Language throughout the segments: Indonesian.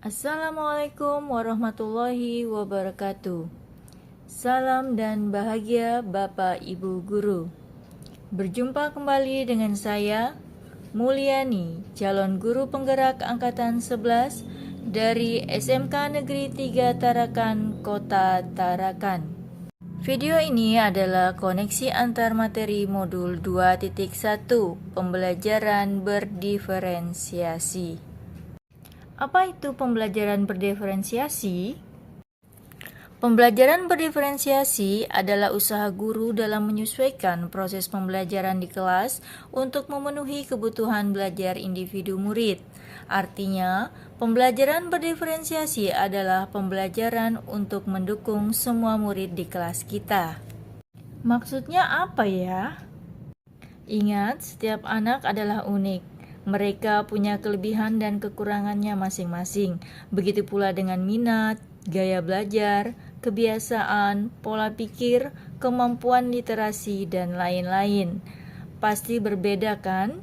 Assalamualaikum warahmatullahi wabarakatuh. Salam dan bahagia Bapak Ibu Guru. Berjumpa kembali dengan saya, Mulyani, calon guru penggerak Angkatan 11 dari SMK Negeri 3 Tarakan, Kota Tarakan. Video ini adalah koneksi antar materi modul 2.1 pembelajaran berdiferensiasi. Apa itu pembelajaran berdiferensiasi? Pembelajaran berdiferensiasi adalah usaha guru dalam menyesuaikan proses pembelajaran di kelas untuk memenuhi kebutuhan belajar individu murid. Artinya, pembelajaran berdiferensiasi adalah pembelajaran untuk mendukung semua murid di kelas kita. Maksudnya apa ya? Ingat, setiap anak adalah unik. Mereka punya kelebihan dan kekurangannya masing-masing. Begitu pula dengan minat, gaya belajar, kebiasaan, pola pikir, kemampuan literasi, dan lain-lain. Pasti berbeda kan?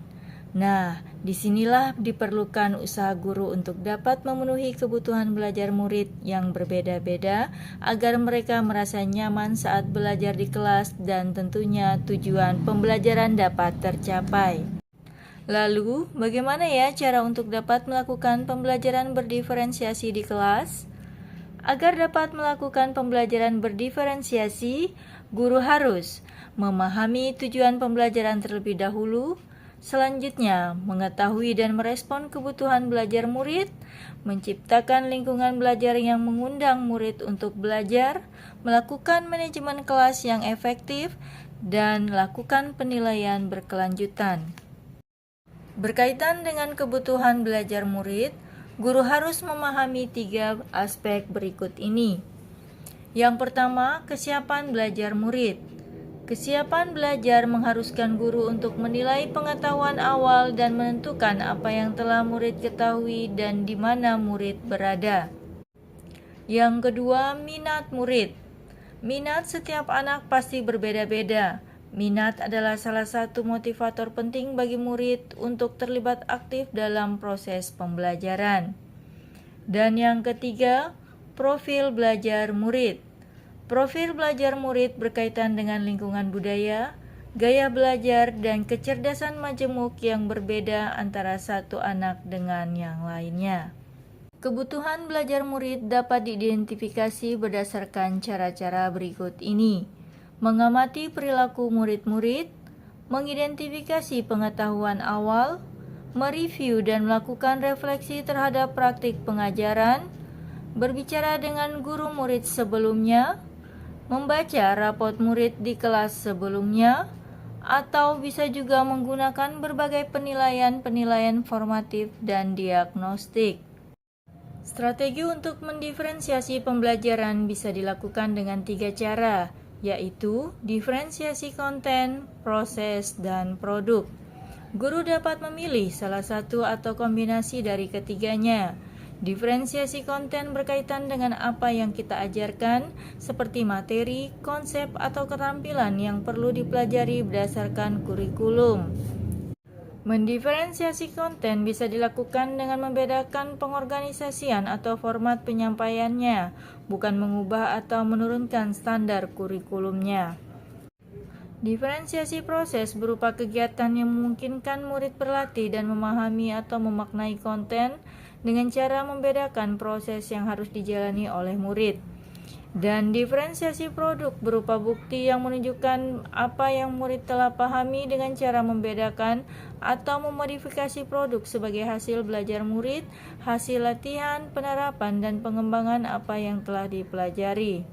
Nah, disinilah diperlukan usaha guru untuk dapat memenuhi kebutuhan belajar murid yang berbeda-beda agar mereka merasa nyaman saat belajar di kelas dan tentunya tujuan pembelajaran dapat tercapai. Lalu, bagaimana ya cara untuk dapat melakukan pembelajaran berdiferensiasi di kelas? Agar dapat melakukan pembelajaran berdiferensiasi, guru harus memahami tujuan pembelajaran terlebih dahulu, selanjutnya mengetahui dan merespon kebutuhan belajar murid, menciptakan lingkungan belajar yang mengundang murid untuk belajar, melakukan manajemen kelas yang efektif, dan lakukan penilaian berkelanjutan. Berkaitan dengan kebutuhan belajar murid, guru harus memahami 3 aspek berikut ini. Yang pertama, kesiapan belajar murid. Kesiapan belajar mengharuskan guru untuk menilai pengetahuan awal dan menentukan apa yang telah murid ketahui dan di mana murid berada. Yang kedua, minat murid. Minat setiap anak pasti berbeda-beda. Minat adalah salah satu motivator penting bagi murid untuk terlibat aktif dalam proses pembelajaran. Dan yang ketiga, profil belajar murid. Profil belajar murid berkaitan dengan lingkungan budaya, gaya belajar, dan kecerdasan majemuk yang berbeda antara satu anak dengan yang lainnya. Kebutuhan belajar murid dapat diidentifikasi berdasarkan cara-cara berikut ini. Mengamati perilaku murid-murid, mengidentifikasi pengetahuan awal, mereview dan melakukan refleksi terhadap praktik pengajaran, berbicara dengan guru murid sebelumnya, membaca rapot murid di kelas sebelumnya, atau bisa juga menggunakan berbagai penilaian formatif dan diagnostik. Strategi untuk mendiferensiasi pembelajaran bisa dilakukan dengan 3 cara, yaitu diferensiasi konten, proses, dan produk. Guru dapat memilih salah satu atau kombinasi dari ketiganya. Diferensiasi konten berkaitan dengan apa yang kita ajarkan, seperti materi, konsep, atau keterampilan yang perlu dipelajari berdasarkan kurikulum. Mendiferensiasi konten bisa dilakukan dengan membedakan pengorganisasian atau format penyampaiannya, bukan mengubah atau menurunkan standar kurikulumnya. Diferensiasi proses berupa kegiatan yang memungkinkan murid berlatih dan memahami atau memaknai konten dengan cara membedakan proses yang harus dijalani oleh murid. Dan diferensiasi produk berupa bukti yang menunjukkan apa yang murid telah pahami dengan cara membedakan atau memodifikasi produk sebagai hasil belajar murid, hasil latihan, penerapan, dan pengembangan apa yang telah dipelajari.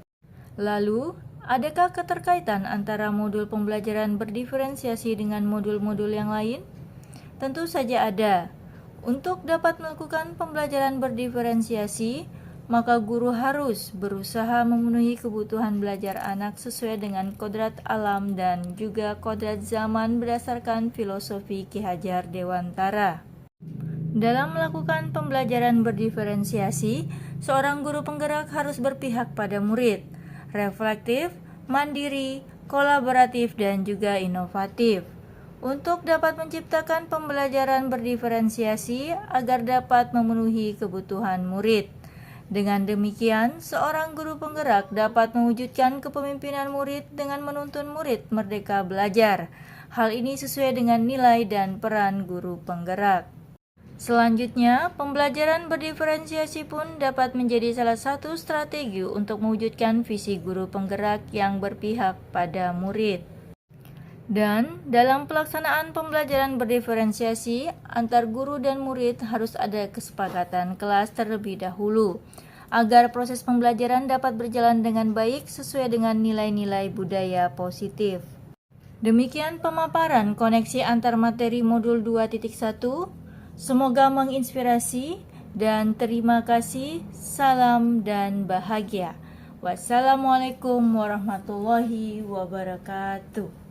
Lalu, adakah keterkaitan antara modul pembelajaran berdiferensiasi dengan modul-modul yang lain? Tentu saja ada. Untuk dapat melakukan pembelajaran berdiferensiasi, maka guru harus berusaha memenuhi kebutuhan belajar anak sesuai dengan kodrat alam dan juga kodrat zaman berdasarkan filosofi Ki Hajar Dewantara. Dalam melakukan pembelajaran berdiferensiasi, seorang guru penggerak harus berpihak pada murid, reflektif, mandiri, kolaboratif, dan juga inovatif. untuk dapat menciptakan pembelajaran berdiferensiasi agar dapat memenuhi kebutuhan murid. Dengan demikian, seorang guru penggerak dapat mewujudkan kepemimpinan murid dengan menuntun murid merdeka belajar. Hal ini sesuai dengan nilai dan peran guru penggerak. Selanjutnya, pembelajaran berdiferensiasi pun dapat menjadi salah satu strategi untuk mewujudkan visi guru penggerak yang berpihak pada murid. Dan dalam pelaksanaan pembelajaran berdiferensiasi, antar guru dan murid harus ada kesepakatan kelas terlebih dahulu, agar proses pembelajaran dapat berjalan dengan baik sesuai dengan nilai-nilai budaya positif. Demikian pemaparan koneksi antar materi modul 2.1. Semoga menginspirasi dan terima kasih. Salam dan bahagia. Wassalamualaikum warahmatullahi wabarakatuh.